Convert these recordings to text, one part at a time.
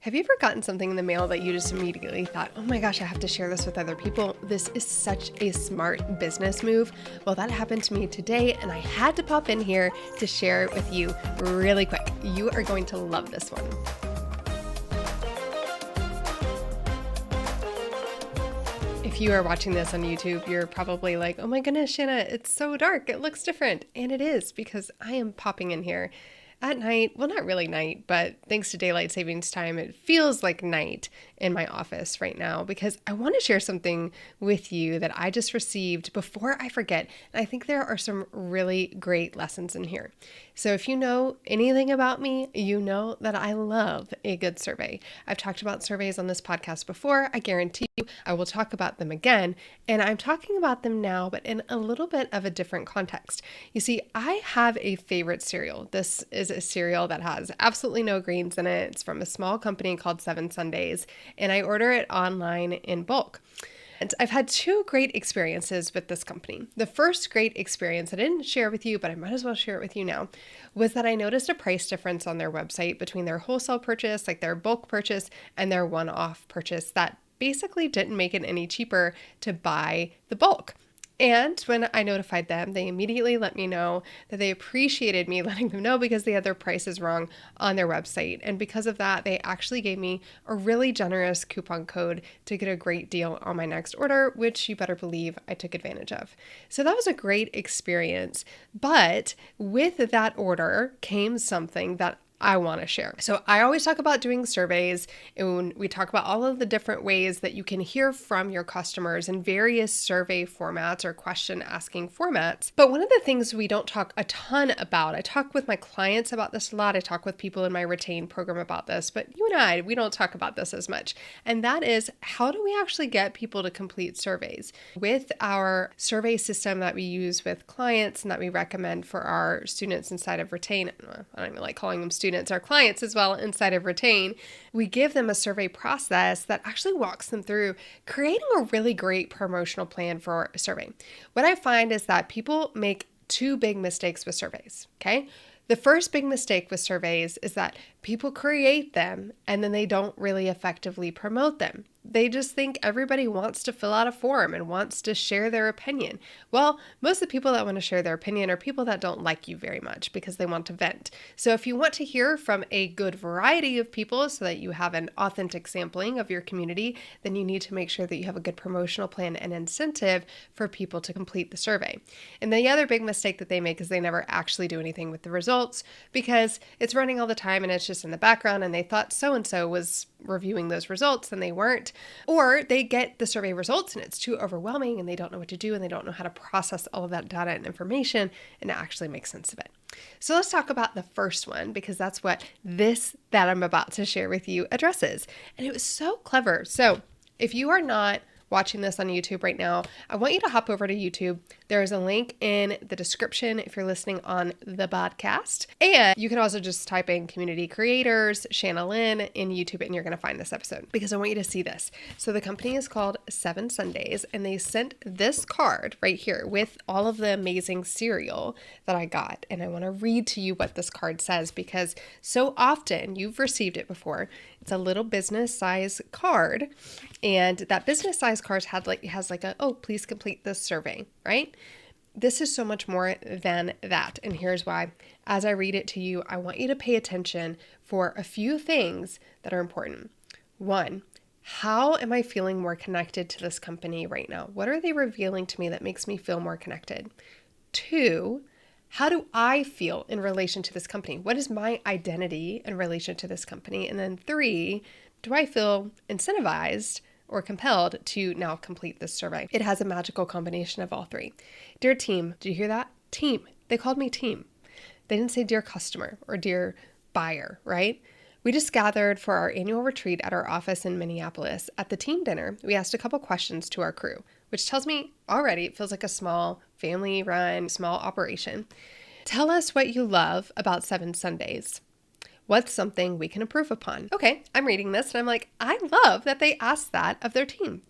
Have you ever gotten something in the mail that you just immediately thought, oh my gosh, I have to share this with other people? This is such a smart business move. Well, that happened to me today, and I had to pop in here to share it with you really quick. You are going to love this one. If you are watching this on YouTube, you're probably like, oh my goodness, Shana, it's so dark. It looks different. And it is, because I am popping in here at night. Well, not really night, but thanks to daylight savings time, it feels like night in my office right now because I want to share something with you that I just received before I forget. And I think there are some really great lessons in here. So if you know anything about me, you know that I love a good survey. I've talked about surveys on this podcast before. I guarantee you I will talk about them again. And I'm talking about them now, but in a little bit of a different context. You see, I have a favorite cereal. This is a cereal that has absolutely no grains in it. It's from a small company called 7 Sundays, and I order it online in bulk. And I've had two great experiences with this company. The first great experience I didn't share with you, but I might as well share it with you now, was that I noticed a price difference on their website between their wholesale purchase, like their bulk purchase, and their one-off purchase that basically didn't make it any cheaper to buy the bulk. And when I notified them, they immediately let me know that they appreciated me letting them know because they had their prices wrong on their website. And because of that, they actually gave me a really generous coupon code to get a great deal on my next order, which you better believe I took advantage of. So that was a great experience. But with that order came something that I want to share. So I always talk about doing surveys, and we talk about all of the different ways that you can hear from your customers in various survey formats or question asking formats. But one of the things we don't talk a ton about, I talk with my clients about this a lot. I talk with people in my Retain program about this, but you and I, we don't talk about this as much. And that is, how do we actually get people to complete surveys? With our survey system that we use with clients and that we recommend for our students inside of Retain, I don't even like calling them students, our clients as well inside of Retain, we give them a survey process that actually walks them through creating a really great promotional plan for a survey. What I find is that people make two big mistakes with surveys, okay? The first big mistake with surveys is that people create them and then they don't really effectively promote them. They just think everybody wants to fill out a form and wants to share their opinion. Well, most of the people that want to share their opinion are people that don't like you very much because they want to vent. So if you want to hear from a good variety of people so that you have an authentic sampling of your community, then you need to make sure that you have a good promotional plan and incentive for people to complete the survey. And the other big mistake that they make is they never actually do anything with the results because it's running all the time and it's just in the background and they thought so-and-so was reviewing those results and they weren't. Or they get the survey results and it's too overwhelming and they don't know what to do and they don't know how to process all of that data and information and actually make sense of it. So let's talk about the first one because that's what that I'm about to share with you addresses. And it was so clever. So if you are not watching this on YouTube right now, I want you to hop over to YouTube. There is a link in the description if you're listening on the podcast. And you can also just type in community creators, Shana Lynn in YouTube, and you're going to find this episode because I want you to see this. So the company is called 7 Sundays, and they sent this card right here with all of the amazing cereal that I got. And I want to read to you what this card says because so often you've received it before. It's a little business size card, and that business size card has like a, oh, please complete this survey, right? This is so much more than that. And here's why. As I read it to you, I want you to pay attention for a few things that are important. One, how am I feeling more connected to this company right now? What are they revealing to me that makes me feel more connected? Two, how do I feel in relation to this company? What is my identity in relation to this company? And then 3, do I feel incentivized or compelled to now complete this survey? It has a magical combination of all 3. Dear team, did you hear that? Team. They called me team. They didn't say dear customer or dear buyer, right? We just gathered for our annual retreat at our office in Minneapolis. At the team dinner, we asked a couple questions to our crew, which tells me already it feels like a small family-run, small operation. Tell us what you love about 7 Sundays. What's something we can improve upon? Okay, I'm reading this and I'm like, I love that they asked that of their team.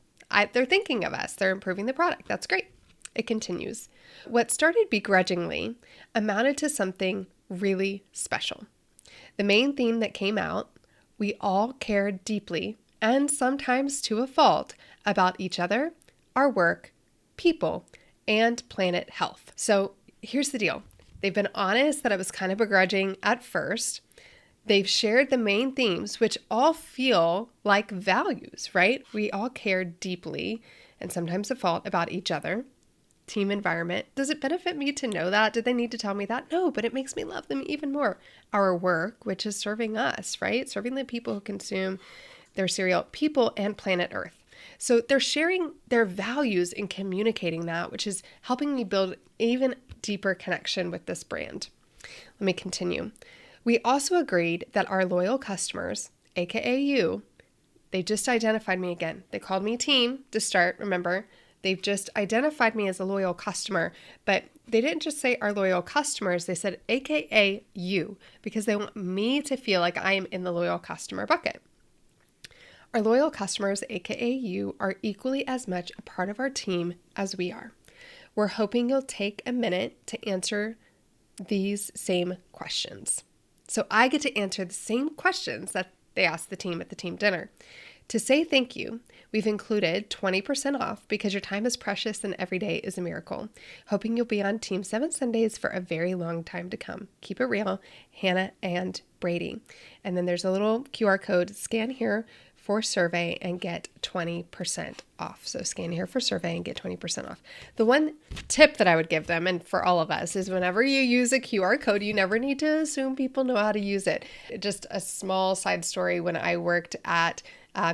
They're thinking of us. They're improving the product. That's great. It continues. What started begrudgingly amounted to something really special. The main theme that came out We all care deeply, and sometimes to a fault, about each other, our work, people, and planet health. So here's the deal. They've been honest that I was kind of begrudging at first. They've shared the main themes, which all feel like values, right? We all care deeply and sometimes to fault about each other. Team environment. Does it benefit me to know that? Did they need to tell me that? No, but it makes me love them even more. Our work, which is serving us, right? Serving the people who consume their cereal, people and planet Earth. So they're sharing their values and communicating that, which is helping me build even deeper connection with this brand. Let me continue. We also agreed that our loyal customers, aka you, they just identified me again. They called me team to start, remember? They've just identified me as a loyal customer, but they didn't just say our loyal customers, they said AKA you, because they want me to feel like I am in the loyal customer bucket. Our loyal customers, AKA you, are equally as much a part of our team as we are. We're hoping you'll take a minute to answer these same questions. So I get to answer the same questions that they asked the team at the team dinner. To say thank you, we've included 20% off because your time is precious and every day is a miracle. Hoping you'll be on Team 7 Sundays for a very long time to come. Keep it real, Hannah and Brady. And then there's a little QR code. Scan here for survey and get 20% off. So scan here for survey and get 20% off. The one tip that I would give them, and for all of us, is whenever you use a QR code, you never need to assume people know how to use it. Just a small side story, when I worked at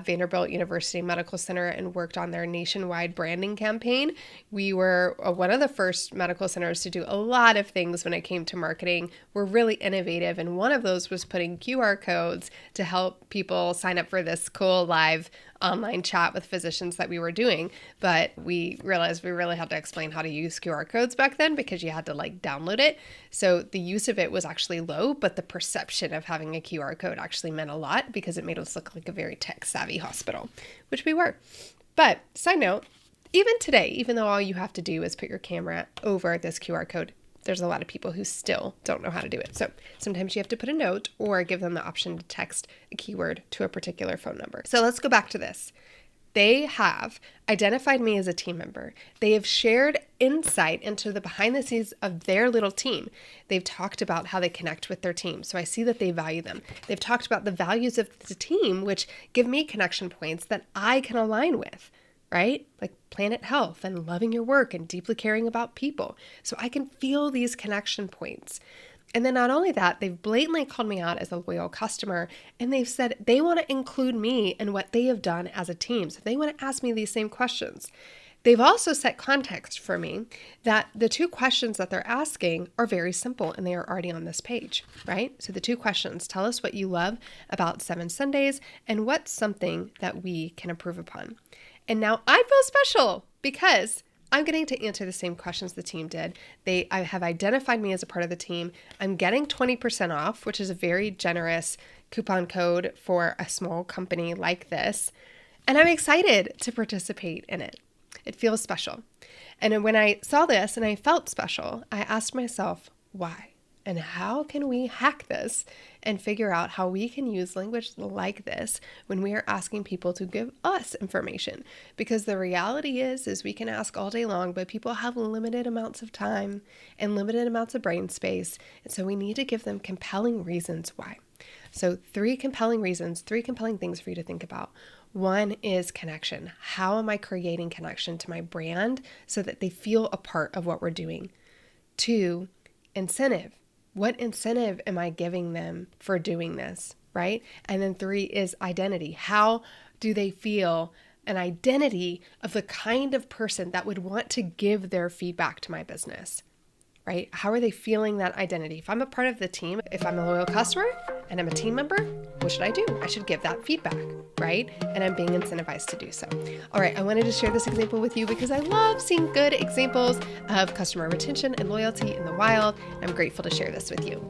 Vanderbilt University Medical Center and worked on their nationwide branding campaign. We were one of the first medical centers to do a lot of things when it came to marketing. We're really innovative, and one of those was putting QR codes to help people sign up for this cool live online chat with physicians that we were doing. But we realized we really had to explain how to use QR codes back then because you had to download it. So the use of it was actually low, but the perception of having a QR code actually meant a lot because it made us look like a very tech savvy hospital, which we were. But side note, even today, even though all you have to do is put your camera over this QR code, there's a lot of people who still don't know how to do it. So sometimes you have to put a note or give them the option to text a keyword to a particular phone number. So let's go back to this. They have identified me as a team member. They have shared insight into the behind the scenes of their little team. They've talked about how they connect with their team. So I see that they value them. They've talked about the values of the team, which give me connection points that I can align with, right? Like planet health and loving your work and deeply caring about people. So I can feel these connection points. And then not only that, they've blatantly called me out as a loyal customer, and they've said they want to include me in what they have done as a team. So they want to ask me these same questions. They've also set context for me that the two questions that they're asking are very simple, and they are already on this page, right? So the two questions: tell us what you love about 7 Sundays, and what's something that we can improve upon. And now I feel special because I'm getting to answer the same questions the team did. They have identified me as a part of the team. I'm getting 20% off, which is a very generous coupon code for a small company like this. And I'm excited to participate in it. It feels special. And when I saw this and I felt special, I asked myself, why? And how can we hack this and figure out how we can use language like this when we are asking people to give us information? Because the reality is we can ask all day long, but people have limited amounts of time and limited amounts of brain space. And so we need to give them compelling reasons why. So 3 compelling reasons, 3 compelling things for you to think about. 1 is connection. How am I creating connection to my brand so that they feel a part of what we're doing? 2, incentive. What incentive am I giving them for doing this, right? And then 3 is identity. How do they feel an identity of the kind of person that would want to give their feedback to my business, right? How are they feeling that identity? If I'm a part of the team, if I'm a loyal customer and I'm a team member, what should I do? I should give that feedback, right? And I'm being incentivized to do so. All right, I wanted to share this example with you because I love seeing good examples of customer retention and loyalty in the wild. I'm grateful to share this with you.